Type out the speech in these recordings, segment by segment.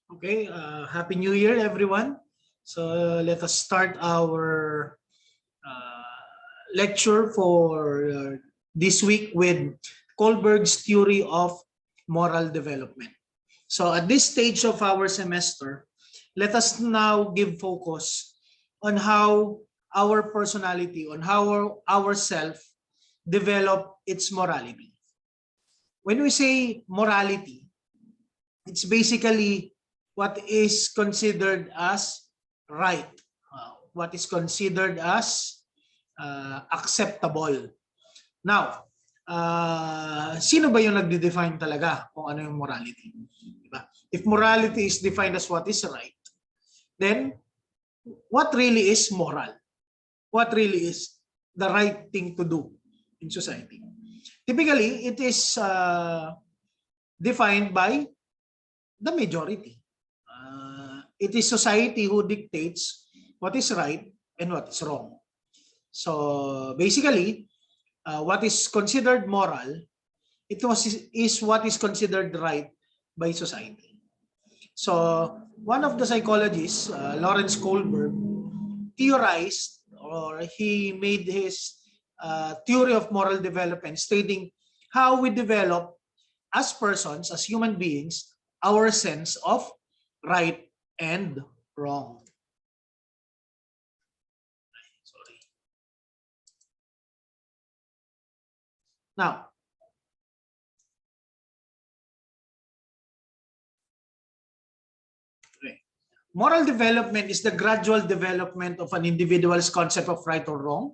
Okay, Happy New Year, everyone. So let us start our lecture for this week with Kohlberg's theory of moral development. So at this stage of our semester, let us now give focus on how our personality, on how our self develop its morality. When we say morality, it's basically what is considered as right, what is considered as acceptable. Now, sino ba yung nagde-define talaga kung ano yung morality? Diba? If morality is defined as what is right, then what really is moral? What really is the right thing to do in society? Typically, it is defined by the majority. It is society who dictates what is right and what is wrong. So basically, what is considered moral, is what is considered right by society. So one of the psychologists, Lawrence Kohlberg, theorized, or he made his theory of moral development, stating how we develop as persons, as human beings, our sense of right and wrong. Sorry. Now, moral development is the gradual development of an individual's concept of right or wrong,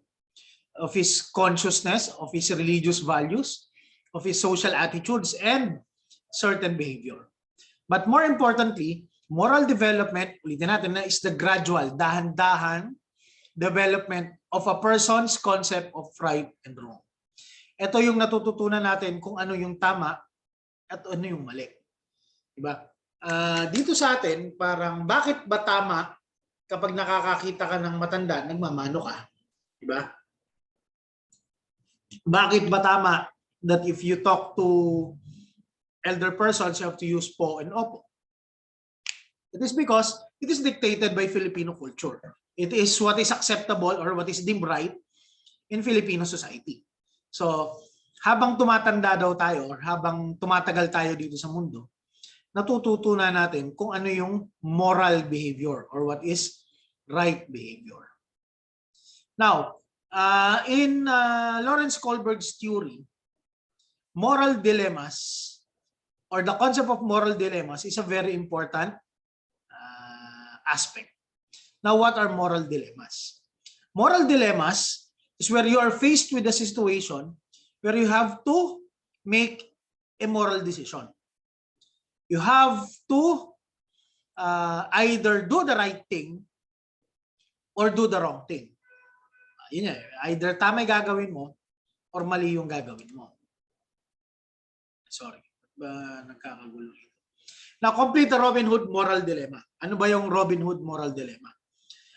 of his consciousness, of his religious values, of his social attitudes, and certain behavior. But more importantly, moral development, ulitin natin na, is the gradual, dahan-dahan development of a person's concept of right and wrong. Ito yung natututunan natin kung ano yung tama at ano yung mali. Diba? Dito sa atin, parang bakit ba tama kapag nakakakita ka ng matanda, nagmamano ka? Diba? Bakit ba tama that if you talk to elder persons, you have to use po and opo? It is because it is dictated by Filipino culture. It is what is acceptable or what is deemed right in Filipino society. So, habang tumatanda daw tayo or habang tumatagal tayo dito sa mundo, natututunan natin kung ano yung moral behavior or what is right behavior. Now, in Lawrence Kohlberg's theory, moral dilemmas or the concept of moral dilemmas is a very important aspect. Now, what are moral dilemmas? Moral dilemmas is where you are faced with a situation where you have to make a moral decision. You have to either do the right thing or do the wrong thing. Yun yan. Either tama yung gagawin mo or mali yung gagawin mo. Sorry. Nagkakagulo ito. Now, complete the Robin Hood moral dilemma. Ano ba yung Robin Hood moral dilemma?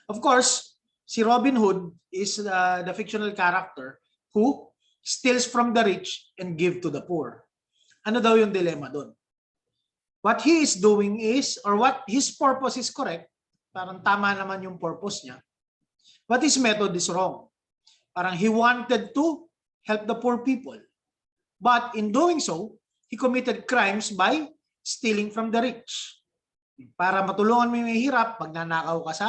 Of course, si Robin Hood is the fictional character who steals from the rich and give to the poor. Ano daw yung dilemma doon? What he is doing is, or what his purpose is correct, parang tama naman yung purpose niya, but his method is wrong. Parang he wanted to help the poor people. But in doing so, he committed crimes by stealing from the rich. Para matulungan mo yung mahihirap, pag nanakaw ka sa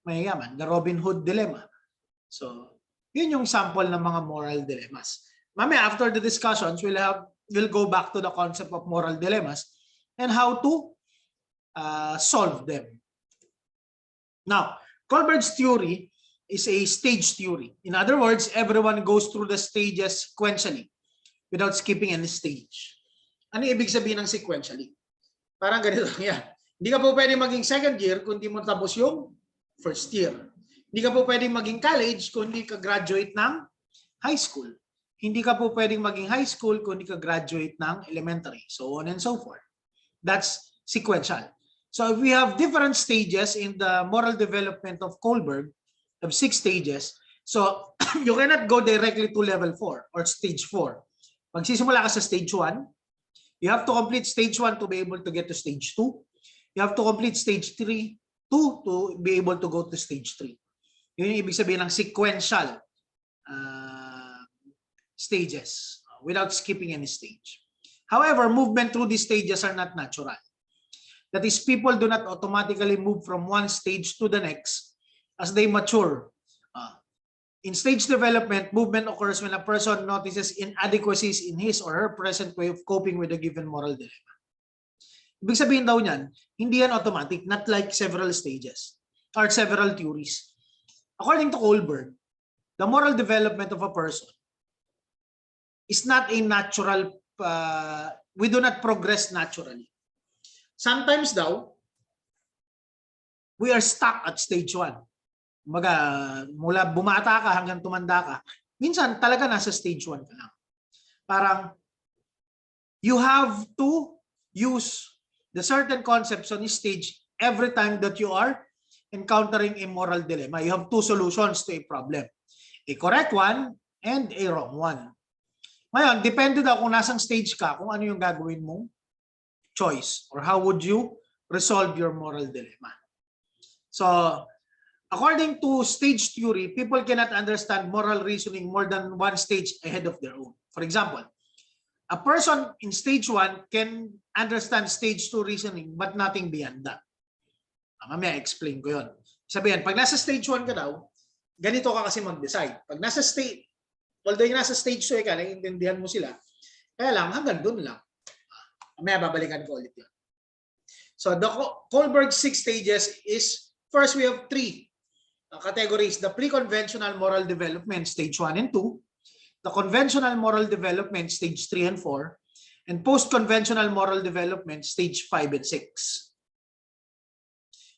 mayayaman, the Robin Hood dilemma. So, yun yung sample ng mga moral dilemmas. Mamaya, after the discussions, we'll go back to the concept of moral dilemmas and how to solve them. Now, Kohlberg's theory is a stage theory. In other words, everyone goes through the stages sequentially without skipping any stage. Ano ibig sabihin ng sequentially? Parang ganito yan. Hindi ka po pwedeng maging second year kung hindi mo tapos yung first year. Hindi ka po pwedeng maging college kung hindi ka graduate ng high school. Hindi ka po pwedeng maging high school kung hindi ka graduate ng elementary. So on and so forth. That's sequential. So if we have different stages in the moral development of Kohlberg, of 6 stages, so you cannot go directly to level 4 or stage 4. Magsisimula ka sa stage 1, you have to complete stage 1 to be able to get to stage 2. You have to complete stage 3, 2 to be able to go to stage 3. Yun yung ibig sabihin ng sequential stages without skipping any stage. However, movement through these stages are not natural. That is, people do not automatically move from one stage to the next as they mature. In stage development, movement occurs when a person notices inadequacies in his or her present way of coping with a given moral dilemma. Ibig sabihin daw niyan, hindi yan automatic, not like several stages or several theories. According to Kohlberg, the moral development of a person is not a natural, we do not progress naturally. Sometimes daw, we are stuck at stage 1. Mula bumata ka hanggang tumanda ka, minsan talaga nasa stage 1 ka lang. Parang, you have to use the certain concepts on this stage every time that you are encountering a moral dilemma. You have two solutions to a problem. A correct one and a wrong one. Ngayon, depende daw kung nasang stage ka, kung ano yung gagawin mong choice or how would you resolve your moral dilemma. So, according to stage theory, people cannot understand moral reasoning more than one stage ahead of their own. For example, a person in stage 1 can understand stage 2 reasoning but nothing beyond that. Mamaya explain ko yun. Sabihin, pag nasa stage 1 ka daw, ganito ka kasi mag-decide. Pag nasa stage, although yung nasa stage 2 ka, naiintindihan mo sila, kaya lang, hanggang dun lang. Mamaya babalikan ko ulit yun. So the Kohlberg 6 stages is, first we have 3 categories. The pre-conventional moral development, stage 1 and 2. The conventional moral development, stage 3 and 4. And post-conventional moral development, stage 5 and 6.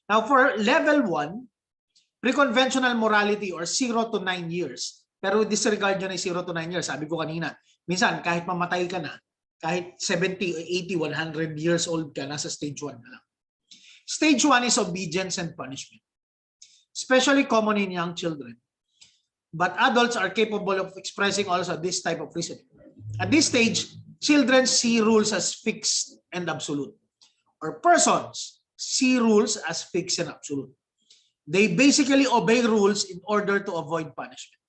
Now for level 1, pre-conventional morality or 0 to 9 years. Pero disregard nyo na 0 to 9 years. Sabi ko kanina, minsan kahit mamatay ka na, kahit 70, 80, 100 years old ka, nasa stage 1 na lang. Stage 1 is obedience and punishment. Especially common in young children. But adults are capable of expressing also this type of reasoning. At this stage, children see rules as fixed and absolute. Or persons see rules as fixed and absolute. They basically obey rules in order to avoid punishment.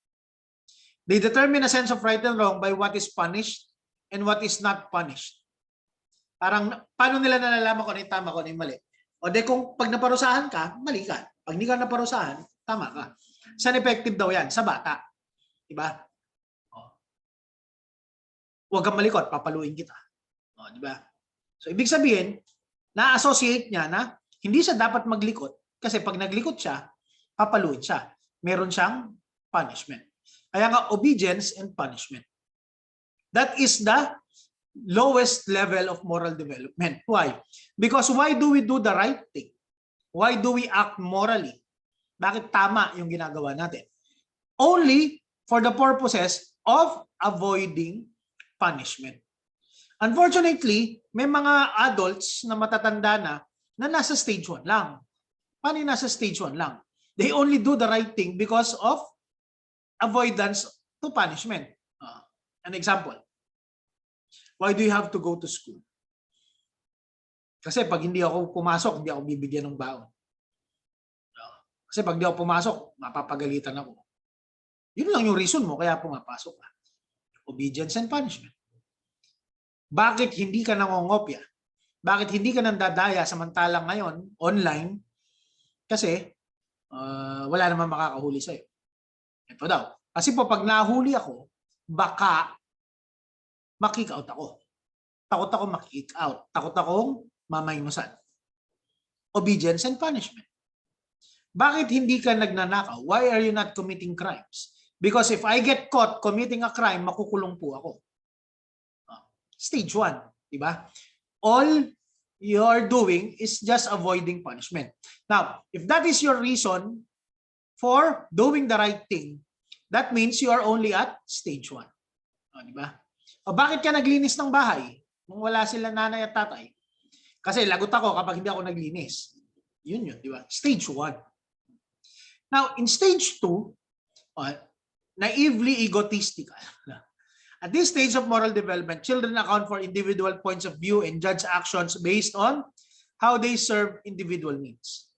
They determine a sense of right and wrong by what is punished and what is not punished. Parang, paano nila nalalaman kung ano yung tama, kung ano yung mali? O de kung pag naparusahan ka, mali ka. Pag hindi ka naparusahan, tama ka. Saan effective daw yan? Sa bata. Diba? O. Huwag kang malikot, papaluin kita. O, diba? So, ibig sabihin, na-associate niya na hindi siya dapat maglikot kasi pag naglikot siya, papaluin siya. Meron siyang punishment. Kaya nga, obedience and punishment. That is the lowest level of moral development. Why? Because why do we do the right thing? Why do we act morally? Bakit tama yung ginagawa natin? Only for the purposes of avoiding punishment. Unfortunately, may mga adults na matatanda na nasa stage 1 lang. Paano yung nasa stage 1 lang? They only do the right thing because of avoidance to punishment. An example. Why do you have to go to school? Kasi pag hindi ako pumasok, hindi ako bibigyan ng baon. Kasi pag hindi ako pumasok, mapapagalitan ako. Yun lang yung reason mo kaya pumapasok ka. Obedience and punishment. Bakit hindi ka nangongopya? Bakit hindi ka nandadaya samantalang ngayon, online? Kasi wala naman makakahuli sa'yo. Ito daw. Kasi po pag nahuli ako, baka makick out ako. Takot ako makick out. Takot akong mamaynusan. Obedience and punishment. Bakit hindi ka nagnanakaw? Why are you not committing crimes? Because if I get caught committing a crime, makukulong po ako. Stage 1, di ba? All you're doing is just avoiding punishment. Now, if that is your reason for doing the right thing, that means you are only at stage 1. Di ba? O bakit ka naglinis ng bahay nung wala sila nanay at tatay? Kasi lagot ako kapag hindi ako naglinis. Yun, di ba? Stage 1. Now, in stage 2, naively egotistical. At this stage of moral development, children account for individual points of view and judge actions based on how they serve individual needs.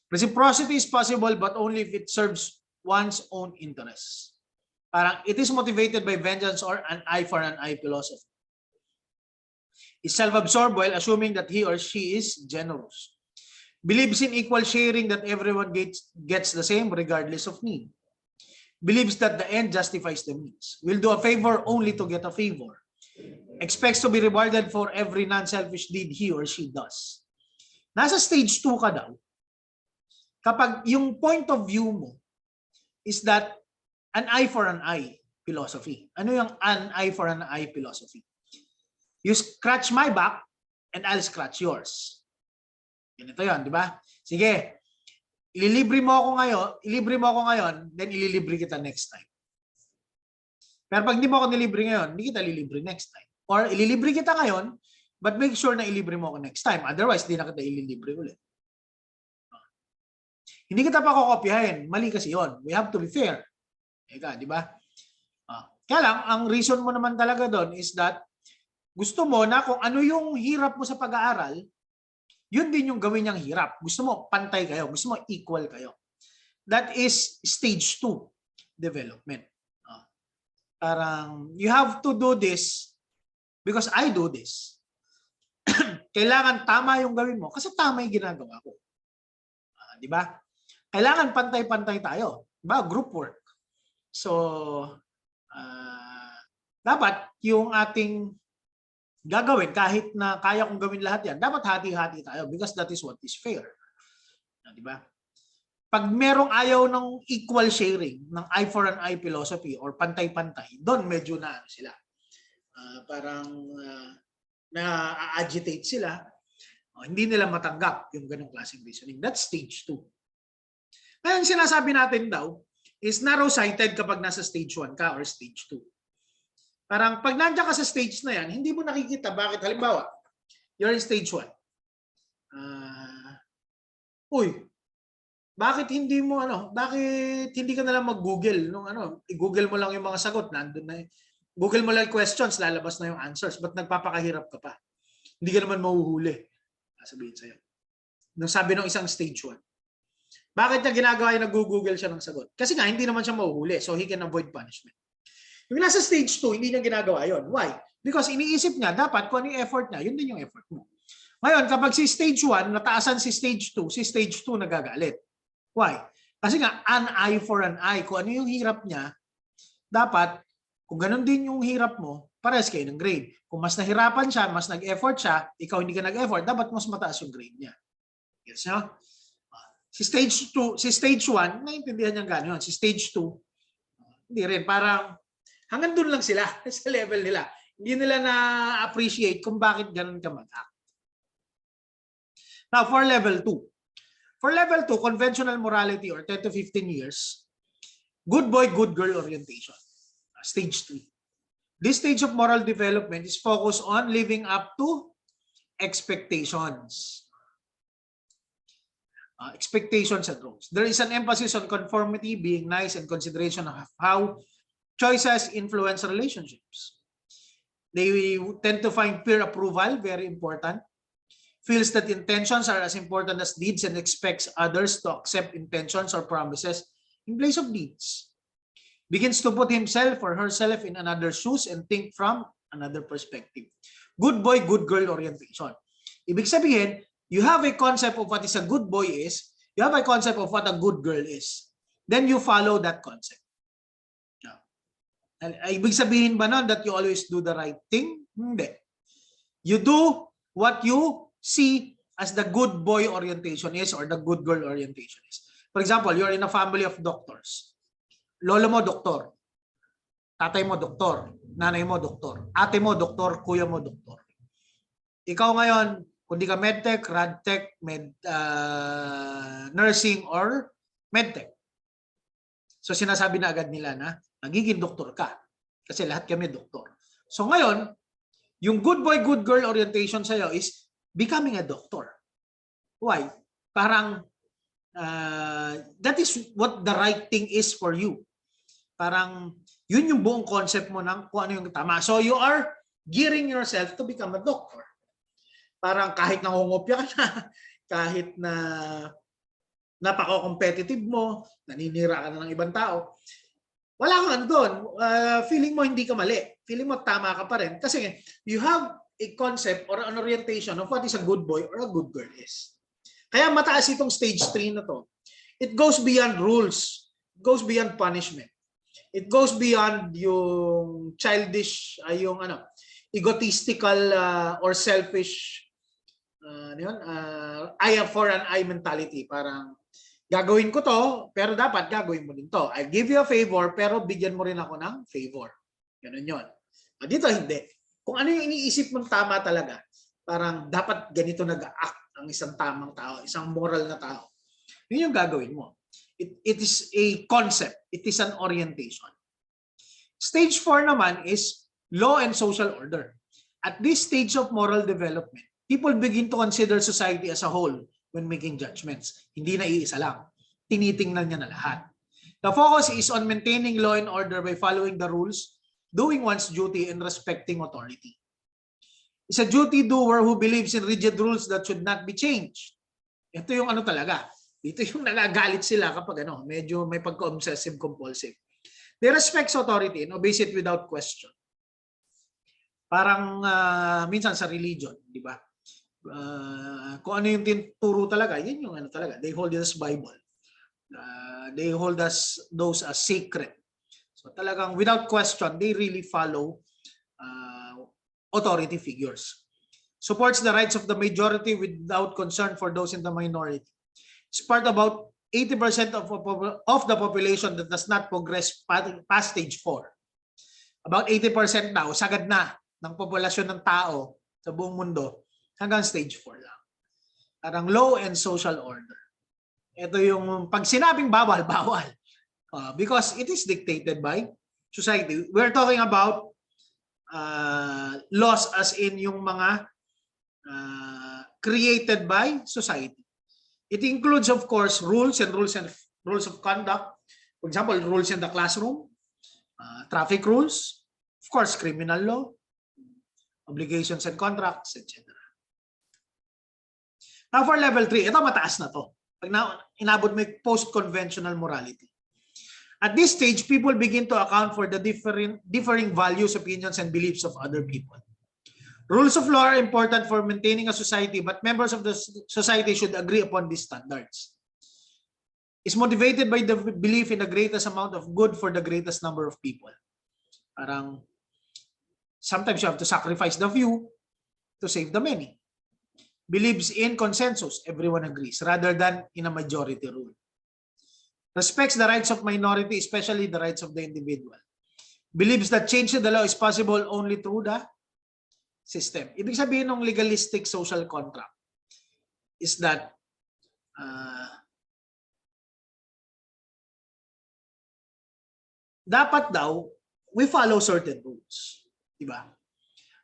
Reciprocity is possible but only if it serves one's own interests. Parang it is motivated by vengeance or an eye for an eye philosophy. Is self-absorbed while assuming that he or she is generous. Believes in equal sharing, that everyone gets the same regardless of need. Believes that the end justifies the means. Will do a favor only to get a favor. Expects to be rewarded for every non-selfish deed he or she does. Nasa stage 2 ka daw. Kapag yung point of view mo is that an eye for an eye philosophy. Ano yung an eye for an eye philosophy? You scratch my back and I'll scratch yours. Ganito yun, di ba? Sige, ililibre mo ako ngayon, then ililibre kita next time. Pero pag hindi mo ako nilibre ngayon, hindi kita lilibre next time. Or ililibre kita ngayon, but make sure na ilibre mo ako next time. Otherwise, di na kita ililibre ulit. Hindi kita pa kokopyahin. Mali kasi yon. We have to be fair. Eka, di ba? Kaya lang, ang reason mo naman talaga doon is that gusto mo na kung ano yung hirap mo sa pag-aaral, yun din yung gawin niyang hirap. Gusto mo pantay kayo. Gusto mo equal kayo. That is stage 2 development. Parang you have to do this because I do this. Kailangan tama yung gawin mo kasi tama yung ginagawa ko. Di ba? Kailangan pantay-pantay tayo. Di ba? Group work. So, dapat yung ating gagawin, kahit na kaya kong gawin lahat yan, dapat hati-hati tayo because that is what is fair. Di ba? Pag merong ayaw ng equal sharing, ng eye for an eye philosophy or pantay-pantay, doon medyo na sila. Parang na-agitate sila. Hindi nila matanggap yung ganong klaseng reasoning. That's stage 2. Ngayon, sinasabi natin daw is narrow-sighted kapag nasa stage 1 ka or stage 2. Parang pag nandiyan ka sa stage na yan, hindi mo nakikita bakit. Halimbawa, you're in stage 1. Bakit hindi mo bakit hindi ka na lang mag-Google nung i-Google mo lang yung mga sagot, nandoon na. Google mo lang questions, lalabas na yung answers. But nagpapakahirap ka pa? Hindi ka naman mahuhuli. Sabihin sa'yo. Nung sabi ng isang stage 1. Bakit niya ginagawa yung nag-Google siya ng sagot? Kasi nga, hindi naman siya mahuhuli. So, he can avoid punishment. Yung nasa stage 2, hindi niya ginagawa yon. Why? Because iniisip niya, dapat kung ano yung effort niya, yun din yung effort mo. Ngayon, kapag si stage 1, nataasan si stage 2, si stage 2 nagagalit. Why? Kasi nga, an eye for an eye. Kung ano yung hirap niya, dapat, kung ganun din yung hirap mo, parehas kayo ng grade. Kung mas nahirapan siya, mas nag-effort siya, ikaw hindi ka nag-effort, dapat mas mataas yung grade niya. Yes, no? Si stage 2, si stage 1, naiintindihan niya gano'n. Si stage 2, hindi rin. Parang, hanggang doon lang sila sa level nila. Hindi nila na-appreciate kung bakit ganun ka mag-act. Now, for level 2. For level 2, conventional morality or 10 to 15 years, good boy, good girl orientation. Stage 3. This stage of moral development is focused on living up to expectations. Expectations and roles. There is an emphasis on conformity, being nice, and consideration of how choices influence relationships. They tend to find peer approval very important. Feels that intentions are as important as deeds and expects others to accept intentions or promises in place of deeds. Begins to put himself or herself in another's shoes and think from another perspective. Good boy, good girl orientation. Ibig sabihin, you have a concept of what is a good boy is, you have a concept of what a good girl is. Then you follow that concept. Ibig sabihin ba nun that you always do the right thing? Hindi. You do what you see as the good boy orientation is or the good girl orientation is. For example, you're in a family of doctors. Lolo mo, doktor. Tatay mo, doktor. Nanay mo, doktor. Ate mo, doktor. Kuya mo, doktor. Ikaw ngayon, kung di ka medtech, radtech, nursing, or medtech. So sinasabi na agad nila na magiging doktor ka. Kasi lahat kami doktor. So ngayon, yung good boy, good girl orientation sa'yo is becoming a doctor. Why? Parang that is what the right thing is for you. Parang yun yung buong concept mo ng kung ano yung tama. So you are gearing yourself to become a doctor. Parang kahit nangungopya ka na, kahit na napaka-competitive mo, naninira ka na ng ibang tao, wala kang doon. Feeling mo hindi ka mali. Feeling mo tama ka pa rin. Kasi you have a concept or an orientation of what is a good boy or a good girl is. Kaya mataas itong stage 3 na to. It goes beyond rules. It goes beyond punishment. It goes beyond yung childish, yung egotistical or selfish eye for an eye mentality. Parang gagawin ko to, pero dapat gagawin mo din to. I give you a favor, pero bigyan mo rin ako ng favor. Ganun yun. Dito hindi. Kung ano yung iniisip mong tama talaga, parang dapat ganito nag-act ang isang tamang tao, isang moral na tao. Yun yung gagawin mo. It is a concept. It is an orientation. Stage 4 naman is law and social order. At this stage of moral development, people begin to consider society as a whole when making judgments. Hindi na iisa lang. Tinitingnan niya na lahat. The focus is on maintaining law and order by following the rules, doing one's duty, and respecting authority. Is a duty doer who believes in rigid rules that should not be changed. Ito yung talaga. Dito yung nagagalit sila kapag medyo may pagka-obsessive compulsive. They respect authority and obeys it without question. Parang minsan sa religion, di ba? Kung ano yung tinuturo talaga, yun yung talaga. They hold it as Bible. They hold those as sacred. So talagang without question, they really follow authority figures. Supports the rights of the majority without concern for those in the minority. It's part about 80% of the population that does not progress past stage 4. About 80% daw, sagad na ng populasyon ng tao sa buong mundo hanggang stage 4 lang. Parang law and social order. Ito yung pag sinabing bawal, bawal. Because it is dictated by society. We're talking about laws as in yung mga created by society. It includes, of course, rules of conduct. For example, rules in the classroom, traffic rules, of course, criminal law, obligations and contracts, etc. Now for level 3, ito mataas na to. Pag inabot mo yung post-conventional morality. At this stage, people begin to account for the differing values, opinions, and beliefs of other people. Rules of law are important for maintaining a society, but members of the society should agree upon these standards. It's motivated by the belief in the greatest amount of good for the greatest number of people. Parang sometimes you have to sacrifice the few to save the many. Believes in consensus, everyone agrees, rather than in a majority rule. Respects the rights of minority, especially the rights of the individual. Believes that change in the law is possible only through the system. Ibig sabihin ng legalistic social contract is that dapat daw we follow certain rules, diba?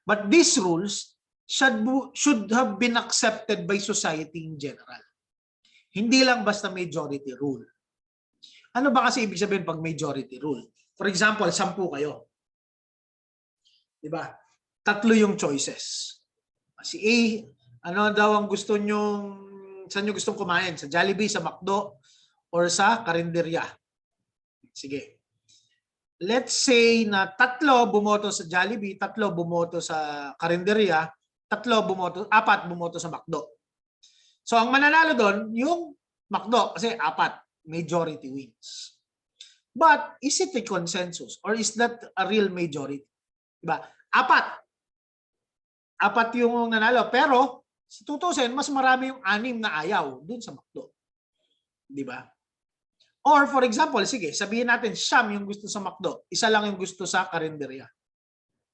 But these rules should have been accepted by society in general. Hindi lang basta majority rule. Ano ba kasi ibig sabihin pag majority rule? For example, 10 kayo. Diba? 3 yung choices. Si A, ano daw ang gusto nyong, saan nyo gustong kumain? Sa Jollibee, sa McDo, or sa karinderya? Sige. Let's say na 3 bumoto sa Jollibee, 3 bumoto sa karinderya, 4 bumoto sa McDo. So ang mananalo doon, yung McDo, kasi 4, majority wins. But is it a consensus or is that a real majority? Diba? 4 yung nanalo, pero sa tutusin, mas marami yung 6 na ayaw dun sa McDo. Di ba? Or for example, sige, sabihin natin siyam yung gusto sa McDo, isa lang yung gusto sa karinderya.